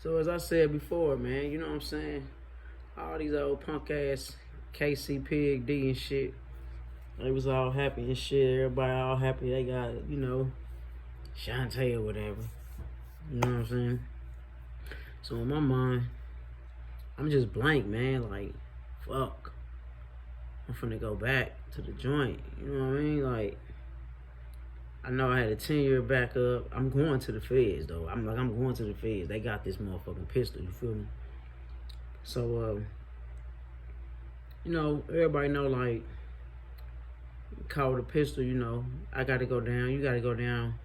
So as I said before, man, you know what I'm saying? All these old punk ass KC Pig D and shit. They was all happy and shit. Everybody all happy they got, Shantae or whatever. You know what I'm saying? So in my mind, I'm just blank, man. Like, fuck. I'm finna go back to the joint. You know what I mean? Like, I know I had a 10-year backup. I'm going to the feds though. I'm going to the feds. They got this motherfucking pistol, you feel me? So everybody know like caught with a pistol, I gotta go down, you gotta go down,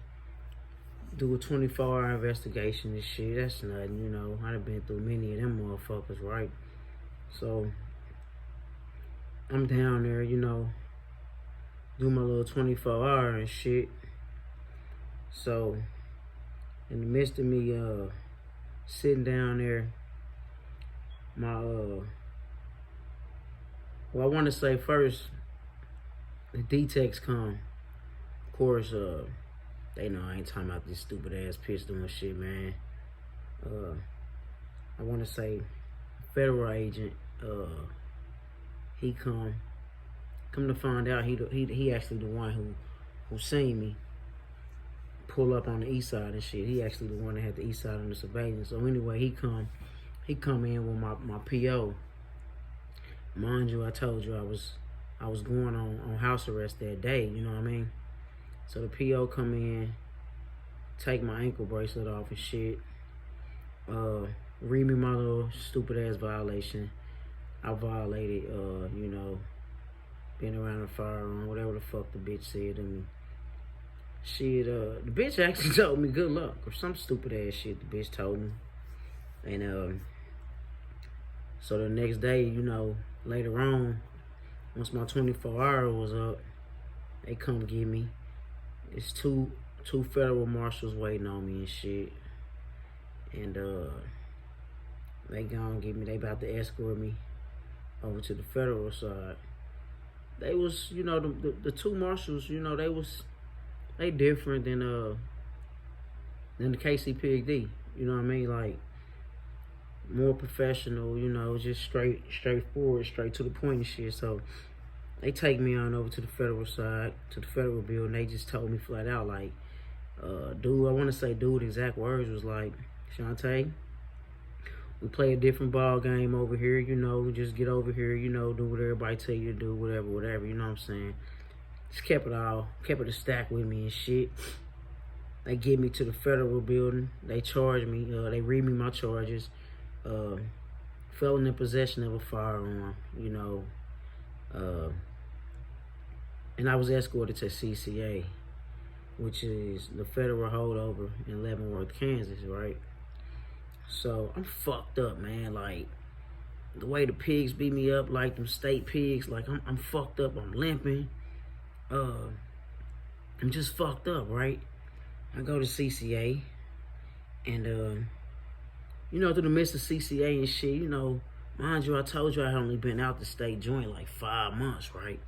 do a 24-hour investigation and shit. That's nothing, I done been through many of them motherfuckers, right? So I'm down there, do my little 24-hour and shit. So in the midst of me sitting down there, I want to say first, the D-Techs come. Of course, they know I ain't talking about this stupid ass pistol and shit, man. I want to say federal agent, he come to find out he actually the one who seen me pull up on the east side and shit. He actually the one that had the east side on the surveillance. So anyway, he come in with my PO. Mind you, I told you I was going on house arrest that day, you know what I mean? So the PO come in, take my ankle bracelet off and shit, read me my little stupid ass violation. I violated, being around a firearm, whatever the fuck the bitch said to me. Shit, the bitch actually told me good luck or some stupid ass shit the bitch told me. And so the next day, later on, once my 24-hour was up, they come get me. It's two federal marshals waiting on me and shit. And they gonna get me. They about to escort me over to the federal side. They was, the two marshals, they different than the KCPD. You know what I mean? Like, more professional, just straightforward, straight to the point and shit. So they take me on over to the federal side, to the federal building. They just told me flat out, like, dude, I want to say, dude, exact words was like, Shantae, we play a different ball game over here, just get over here, do what everybody tell you to do, whatever, you know what I'm saying? Just kept it a stack with me and shit. They get me to the federal building. They charge me, they read me my charges. Felon in possession of a firearm, and I was escorted to CCA, which is the federal holdover in Leavenworth, Kansas, right? So I'm fucked up, man. Like, the way the pigs beat me up, like them state pigs, like I'm fucked up. I'm limping. I'm just fucked up, right? I go to CCA, and through the midst of CCA and shit, mind you, I told you I had only been out the state joint like 5 months, right?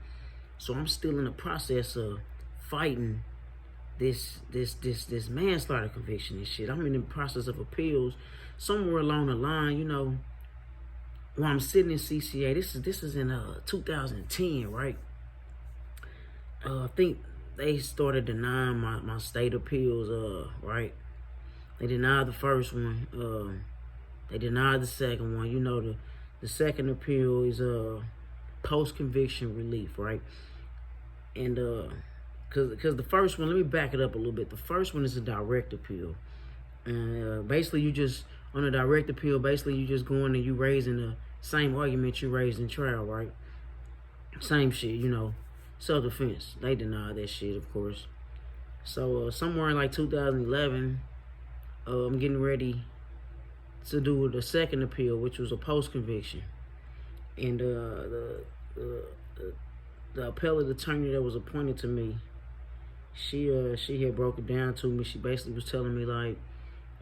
So I'm still in the process of fighting this manslaughter conviction and shit. I'm in the process of appeals. Somewhere along the line, while I'm sitting in CCA, this is in 2010, right? I think they started denying my state appeals, right? They denied the first one. They denied the second one. The second appeal is post-conviction relief, right? And cause the first one, let me back it up a little bit. The first one is a direct appeal, and basically you just on a direct appeal, basically you just going and you raising the same argument you raised in trial, right? Same shit, self-defense. They denied that shit, of course. So somewhere in like 2011, I'm getting ready to do the second appeal, which was a post-conviction. And the appellate attorney that was appointed to me, she had broke it down to me. She basically was telling me, like,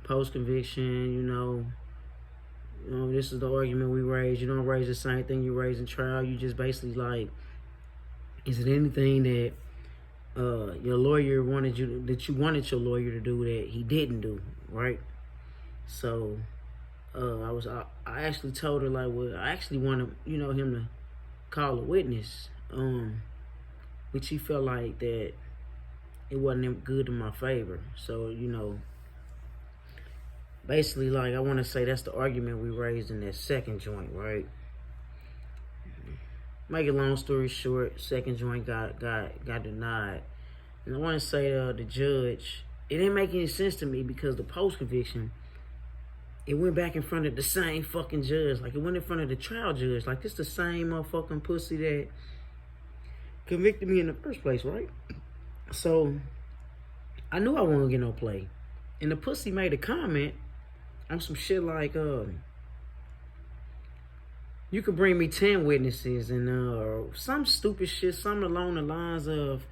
post-conviction, this is the argument we raised. You don't raise the same thing you raised in trial. You just basically, like, is it anything that your lawyer wanted your lawyer to do that he didn't do, right? So I actually told her like, well, I actually wanted him to call a witness, which he felt like that it wasn't good in my favor. So basically, like, I want to say that's the argument we raised in that second joint, right? Make a long story short, second joint got denied, and I want to say the judge, it didn't make any sense to me because the post conviction, it went back in front of the same fucking judge. Like, it went in front of the trial judge. Like, this the same motherfucking pussy that convicted me in the first place, right? So, I knew I wasn't gonna get no play. And the pussy made a comment on some shit like, you could bring me 10 witnesses and some stupid shit, something along the lines of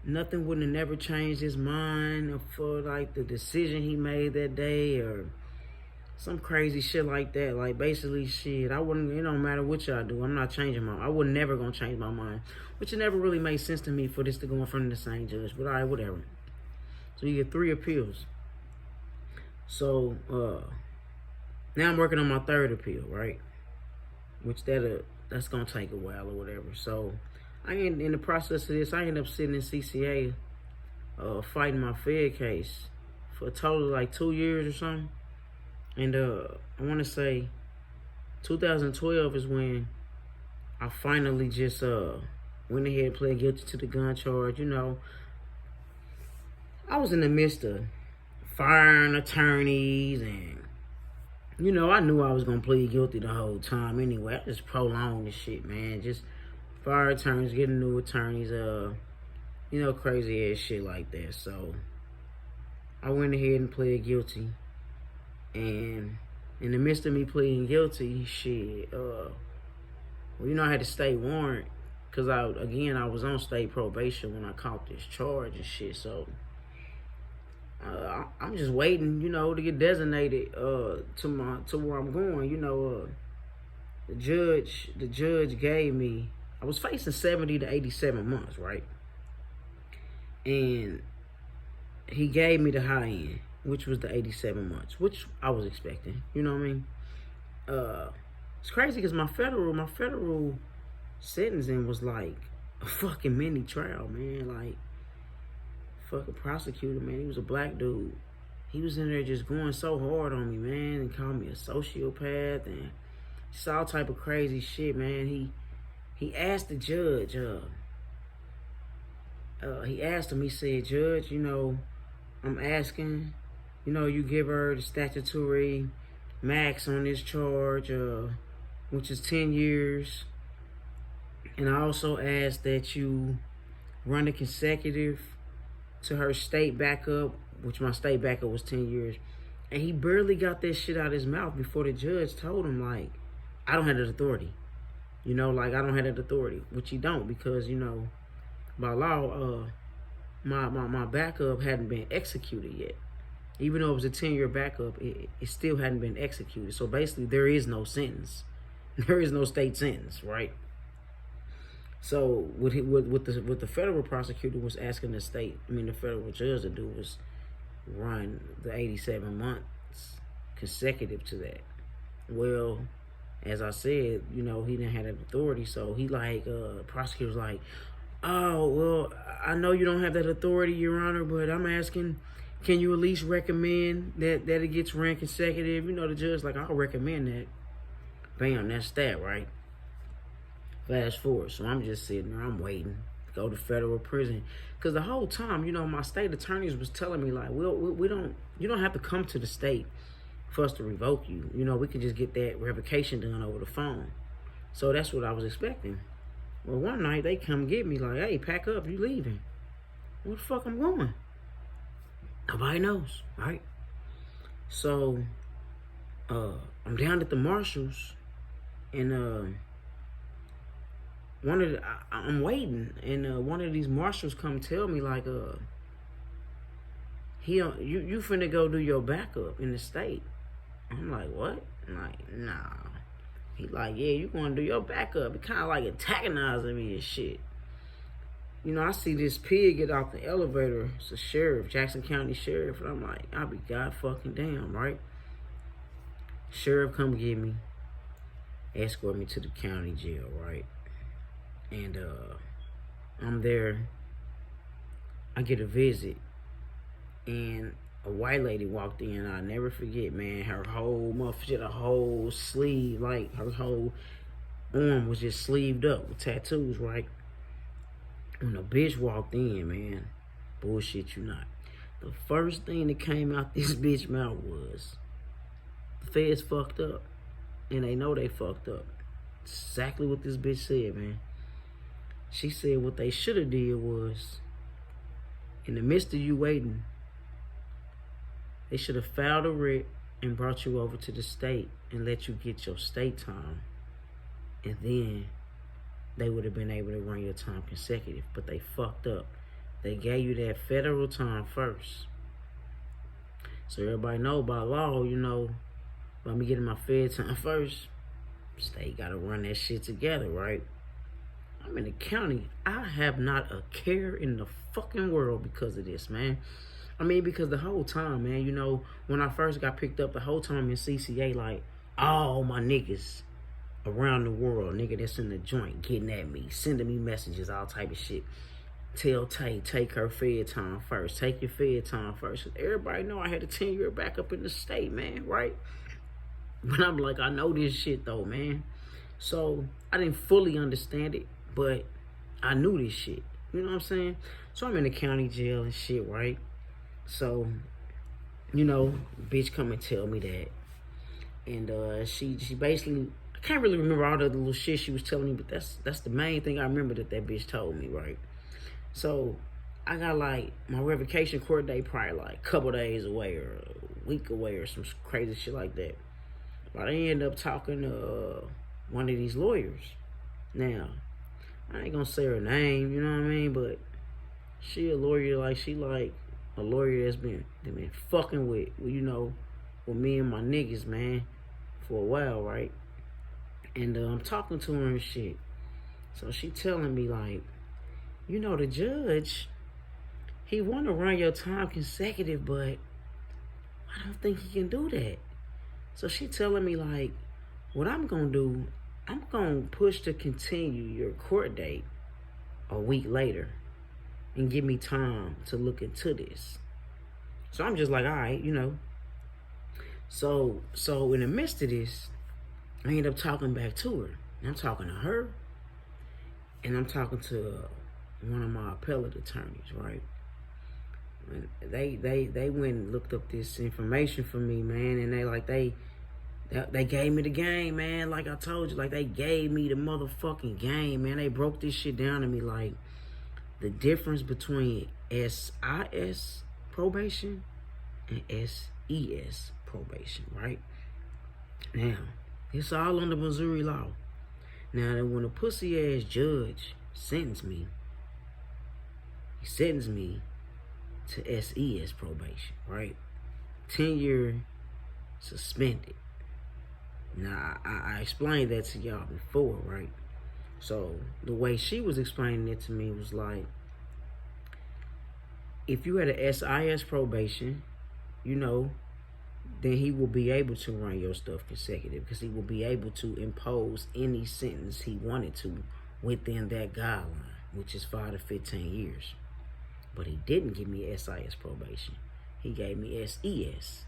nothing wouldn't have never changed his mind for like the decision he made that day, or some crazy shit like that. Like, basically, shit, I wouldn't, it don't matter what y'all do, I'm not changing I would never gonna change my mind. Which it never really made sense to me for this to go in front of the same judge, but alright, whatever. So you get 3 appeals. So, now I'm working on my 3rd appeal, right? Which that's gonna take a while or whatever. So, in the process of this, I end up sitting in CCA, fighting my Fed case for a total of like 2 years or something. And I want to say 2012 is when I finally just went ahead and pled guilty to the gun charge. I was in the midst of firing attorneys, and I knew I was gonna plead guilty the whole time anyway. I just prolonged this shit, man. Just fire attorneys, getting new attorneys, crazy ass shit like that. So I went ahead and pled guilty. And in the midst of me pleading guilty, shit, I had a state warrant because I was on state probation when I caught this charge and shit. So I'm just waiting, to get designated to where I'm going. The judge gave me, I was facing 70 to 87 months, right? And he gave me the high end, which was the 87 months, which I was expecting. You know what I mean? It's crazy because my federal sentencing was like a fucking mini trial, man. Like, fucking prosecutor, man, he was a black dude. He was in there just going so hard on me, man, and called me a sociopath and just all type of crazy shit, man. He asked the judge, he said, Judge, I'm asking, you give her the statutory max on this charge, which is 10 years. And I also asked that you run a consecutive to her state backup, which my state backup was 10 years. And he barely got that shit out of his mouth before the judge told him, like, I don't have that authority. I don't have that authority, which he don't, because, by law, my backup hadn't been executed yet. Even though it was a 10-year backup, it still hadn't been executed. So basically, there is no sentence. There is no state sentence, right? So what the federal prosecutor was asking the federal judge to do was run the 87 months consecutive to that. Well, as I said, he didn't have that authority. So he prosecutor's like, oh, well, I know you don't have that authority, Your Honor, but I'm asking, can you at least recommend that it gets ran consecutive? The judge like, I'll recommend that. Bam, that's that, right? Fast forward, so I'm just sitting there, I'm waiting to go to federal prison. Because the whole time, my state attorneys was telling me, like, you don't have to come to the state for us to revoke you. We can just get that revocation done over the phone. So that's what I was expecting. Well, one night they come get me like, hey, pack up, you leaving. Where the fuck I'm going? Nobody knows, right? So, I'm down at the Marshalls, and I'm waiting, and one of these marshals come tell me like, you finna go do your backup in the state. I'm like, what? I'm like, nah. He like, yeah, you gonna do your backup. It kind of like antagonizing me and shit. I see this pig get off the elevator. It's a sheriff, Jackson County Sheriff, and I'm like, I'll be god fucking damn, right? Sheriff come get me, escort me to the county jail, right? And I'm there. I get a visit, and a white lady walked in. I'll never forget, man. Her whole motherfucker, a whole sleeve, like her whole arm was just sleeved up with tattoos, right? When the bitch walked in, man, bullshit you not, the first thing that came out this bitch mouth was, the feds fucked up, and they know they fucked up. Exactly what this bitch said, man. She said what they should have did was, in the midst of you waiting, they should have filed a writ and brought you over to the state and let you get your state time. And then they would have been able to run your time consecutive. But they fucked up. They gave you that federal time first. So everybody know by law, you know, by me getting my fed time first, state gotta run that shit together, right? I'm in the county. I have not a care in the fucking world because of this, man. I mean, because the whole time, man, you know, when I first got picked up, the whole time in CCA, like, all my niggas around the world, nigga that's in the joint, getting at me, sending me messages, all type of shit. Tell Tay, take her fed time first. Take your fed time first. Everybody know I had a 10-year back up in the state, man, right? But I'm like, I know this shit, though, man. So, I didn't fully understand it, but I knew this shit. You know what I'm saying? So, I'm in the county jail and shit, right? So, you know, bitch come and tell me that. And she basically, I can't really remember all the little shit she was telling me, but that's the main thing I remember that bitch told me, right? So, I got like, my revocation court date probably like a couple days away or a week away or some crazy shit like that. But I ended up talking to one of these lawyers. Now, I ain't gonna say her name, you know what I mean? But she a lawyer, like, she like a lawyer that's been fucking with, you know, with me and my niggas, man, for a while, right? And I'm talking to her and shit. So she telling me, like, you know, the judge, he want to run your time consecutive, but I don't think he can do that. So she telling me, like, what I'm going to do, I'm going to push to continue your court date a week later and give me time to look into this. So I'm just like, all right, you know. So in the midst of this, I end up talking back to her. And I'm talking to her, and I'm talking to one of my appellate attorneys, right? And they went and looked up this information for me, man, and they gave me the game, man. Like I told you, like, they gave me the motherfucking game, man. They broke this shit down to me, like, the difference between SIS probation and SES probation, right? Now, it's all under Missouri law. Now, when a pussy-ass judge sentenced me, he sentenced me to SES probation, right? 10-year suspended. Now, I explained that to y'all before, right? So, the way she was explaining it to me was like, if you had a SIS probation, you know, then he will be able to run your stuff consecutive because he will be able to impose any sentence he wanted to within that guideline, which is 5 to 15 years. But he didn't give me SIS probation. He gave me SES,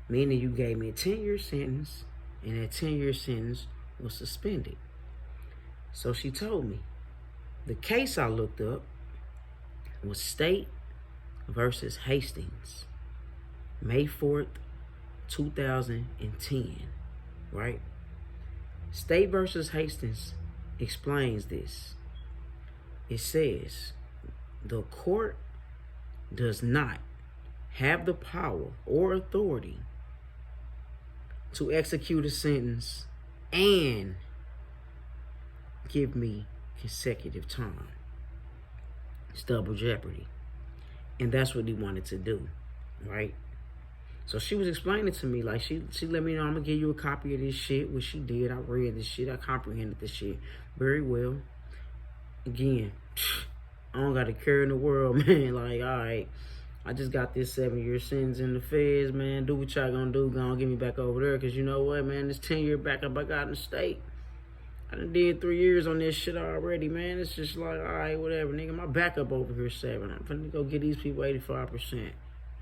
meaning you gave me a 10-year sentence, and that 10-year sentence was suspended. So she told me, the case I looked up was State versus Hastings, May 4th, 2010, right? State versus Hastings explains this. It says, the court does not have the power or authority to execute a sentence and give me consecutive time. It's double jeopardy. And that's what he wanted to do, right? So she was explaining to me, like, she let me know, I'm gonna give you a copy of this shit, which she did. I read this shit, I comprehended this shit very well. Again, I don't got a care in the world, man. Like, all right, I just got this 7-year sentence in the feds, man. Do what y'all gonna do. Gonna get me back over there. Because you know what, man? This 10-year backup I got in the state. I done did 3 years on this shit already, man. It's just like, all right, whatever, nigga. My backup over here 7. I'm finna go get these people 85%.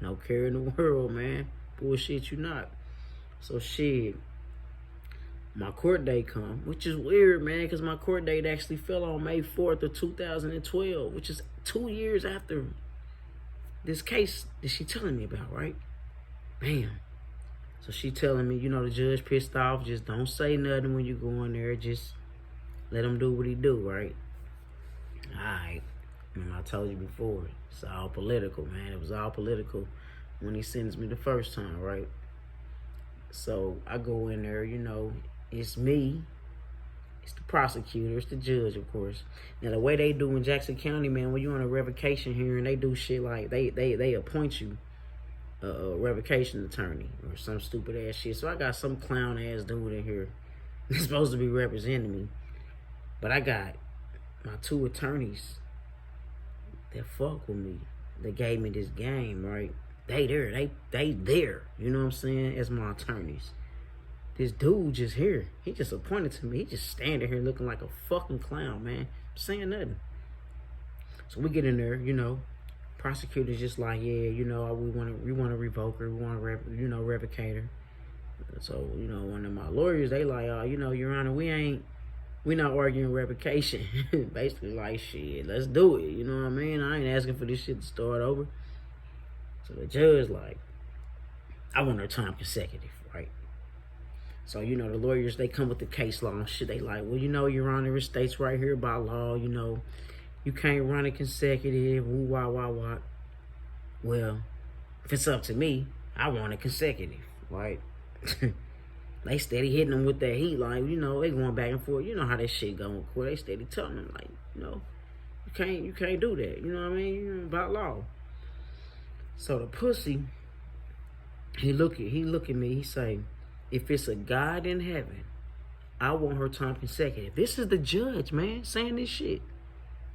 No care in the world, man. Bullshit you not. So shit. My court date come, which is weird, man, because my court date actually fell on May 4th of 2012, which is 2 years after this case that she telling me about, right? Bam. So she telling me, you know, the judge pissed off. Just don't say nothing when you go in there. Just let him do what he do, right? All right. And I told you before, it's all political, man. It was all political when he sentenced me the first time, right? So I go in there, you know, it's me. It's the prosecutor. It's the judge, of course. Now, the way they do in Jackson County, man, when you're on a revocation hearing, they do shit like they appoint you a revocation attorney or some stupid ass shit. So I got some clown ass dude in here that's supposed to be representing me, but I got my 2 attorneys that fuck with me, that gave me this game, right? They there, you know what I'm saying, as my attorneys. This dude just here, he just appointed to me. He just standing here looking like a fucking clown, man, saying nothing. So we get in there, you know. Prosecutor's just like, yeah, you know, we want to revoke her, we want to, revocate her. So, you know, one of my lawyers, they like, you know, Your Honor, we not arguing revocation. Basically, like, shit, let's do it. You know what I mean? I ain't asking for this shit to start over. So the judge like, I want her time consecutive, right? So, you know, the lawyers, they come with the case law and shit. They like, well, you know, Your Honor, it states right here by law, you know, you can't run it consecutive, woo, wah, wah, wah. Well, if it's up to me, I want it consecutive, right? They steady hitting them with that heat, like, you know, they going back and forth. You know how that shit going in court. They steady telling them, like, you know, you can't do that. You know what I mean? You know, about law. So the pussy, he look at me, he say, if it's a God in heaven, I want her time consecutive. This is the judge, man, saying this shit.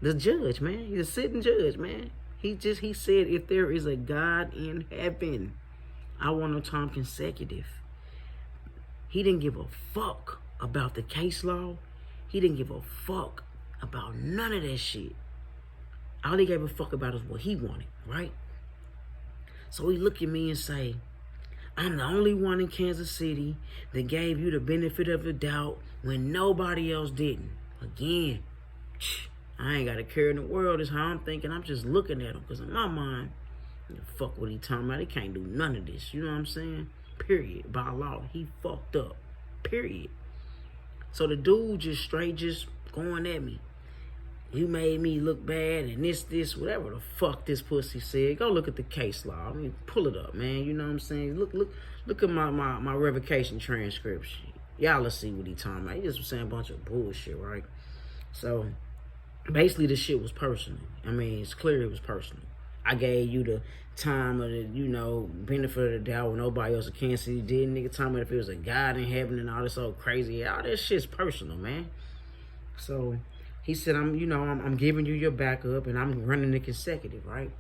The judge, man. He's a sitting judge, man. He said, if there is a God in heaven, I want her time consecutive. He didn't give a fuck about the case law. He didn't give a fuck about none of that shit. All he gave a fuck about is what he wanted, right? So he look at me and say, I'm the only one in Kansas City that gave you the benefit of the doubt when nobody else didn't. Again, I ain't got a care in the world is how I'm thinking. I'm just looking at him because in my mind, fuck what he talking about. He can't do none of this. You know what I'm saying? Period. By law, he fucked up. Period. So the dude just straight just going at me. You made me look bad and this, whatever the fuck this pussy said. Go look at the case law. I mean, pull it up, man. You know what I'm saying? Look at my revocation transcription. Y'all will see what he talking about. He just was saying a bunch of bullshit, right? So basically, this shit was personal. I mean, it's clear it was personal. I gave you the time of the, you know, benefit of the doubt when nobody else in Kansas City did. Nigga, tell me if it was a God in heaven and all this old crazy. All this shit's personal, man. So he said, I'm giving you your backup and I'm running it consecutive, right?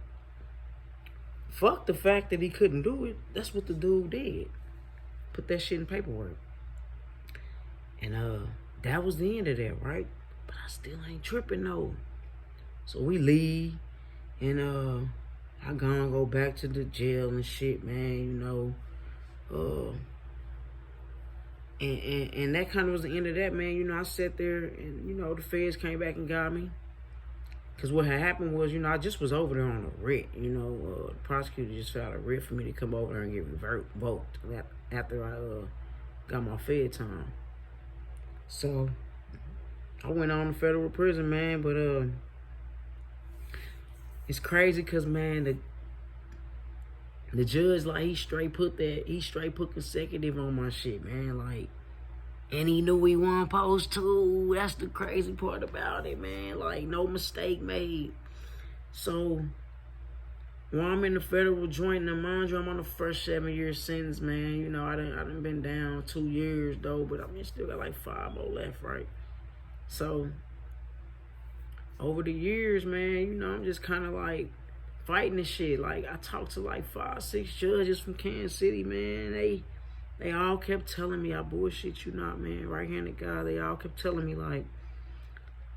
Fuck the fact that he couldn't do it. That's what the dude did. Put that shit in paperwork. And that was the end of that, right? But I still ain't tripping though. So we leave, and I go back to the jail and shit, man. You know, and that kind of was the end of that, man. You know, I sat there, and you know, the feds came back and got me. Cause what had happened was, you know, I just was over there on a writ. You know, the prosecutor just filed a writ for me to come over there and get revoked after I got my fed time. So I went on to federal prison, man, but it's crazy because, man, the judge, like, he straight put consecutive on my shit, man, like, and he knew he wasn't supposed to. That's the crazy part about it, man, like, no mistake made. So while I'm in the federal joint, and mind you, I'm on the first 7-year sentence, man. You know, I done been down 2 years, though, but I mean, still got like 5 more left, right? So over the years, man, you know, I'm just kind of like fighting this shit. Like, I talked to like 5, 6 judges from Kansas City, man. They all kept telling me, I bullshit you not, man. Right-handed guy, they all kept telling me, like,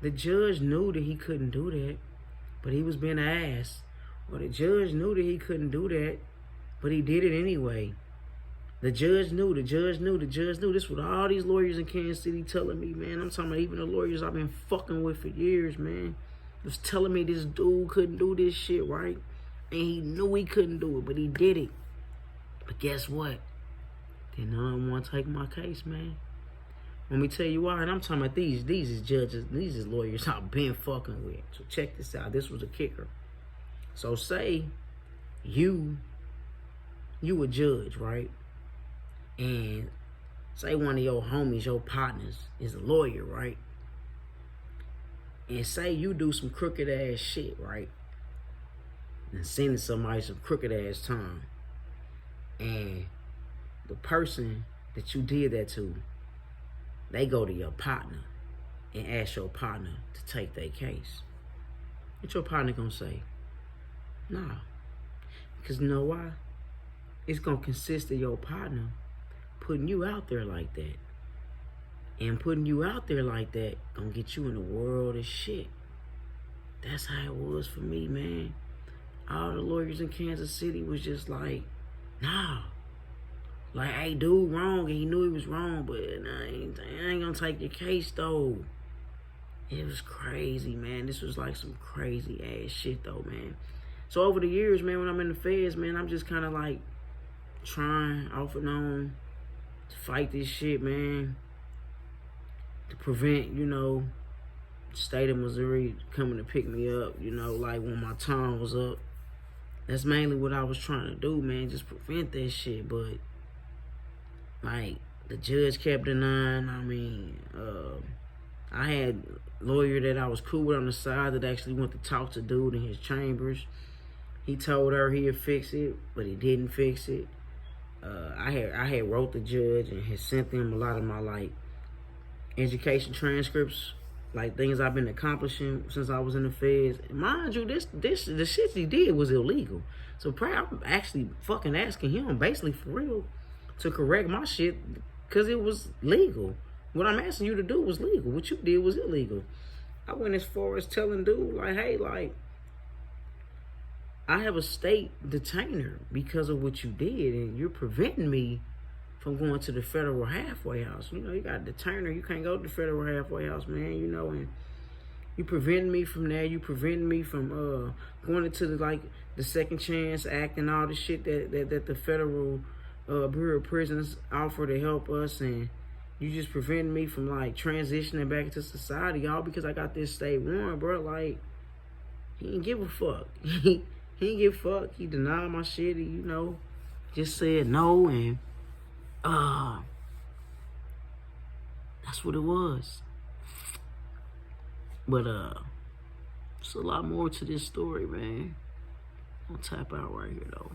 the judge knew that he couldn't do that, but he was being an ass. Or the judge knew that he couldn't do that, but he did it anyway. The judge knew. This is what all these lawyers in Kansas City telling me, man. I'm talking about even the lawyers I've been fucking with for years, man. Was telling me this dude couldn't do this shit, right? And he knew he couldn't do it, but he did it. But guess what? Then none of them want to take my case, man. Let me tell you why. And I'm talking about these is judges, these is lawyers I've been fucking with. So check this out. This was a kicker. So say you a judge, right? And say one of your homies, your partners, is a lawyer, right? And say you do some crooked ass shit, right? And sending somebody some crooked ass time. And the person that you did that to, they go to your partner and ask your partner to take their case. What your partner gonna say? Nah. Because you know why? It's gonna consist of your partner putting you out there like that. And putting you out there like that gonna get you in the world of shit. That's how it was for me, man. All the lawyers in Kansas City was just like, nah. Like, hey, dude wrong, and he knew he was wrong, but I ain't gonna take your case, though. It was crazy, man. This was like some crazy ass shit, though, man. So over the years, man, when I'm in the feds, man, I'm just kind of like trying off and on to fight this shit, man. To prevent, you know, the state of Missouri coming to pick me up, you know, like when my time was up. That's mainly what I was trying to do, man, just prevent that shit. But, like, the judge kept denying. I mean, I had a lawyer that I was cool with on the side that actually went to talk to dude in his chambers. He told her he'd fix it, but he didn't fix it. I had wrote the judge and had sent them a lot of my, like, education transcripts, like things I've been accomplishing since I was in the feds. Mind you, the shit he did was illegal. So I'm actually fucking asking him, basically for real, to correct my shit because it was legal. What I'm asking you to do was legal. What you did was illegal. I went as far as telling dude, like, hey, like, I have a state detainer because of what you did, and you're preventing me from going to the federal halfway house. You know, you got a detainer. You can't go to the federal halfway house, man, you know, and you preventing me from that. You preventing me from going into the Second Chance Act and all the shit that the federal Bureau of Prisons offer to help us, and you just preventing me from, like, transitioning back into society, all because I got this state warrant, bro. Like, he didn't give a fuck. He didn't give a fuck. He denied my shit. He, you know, just said no, and that's what it was. But there's a lot more to this story, man. I'll tap out right here, though.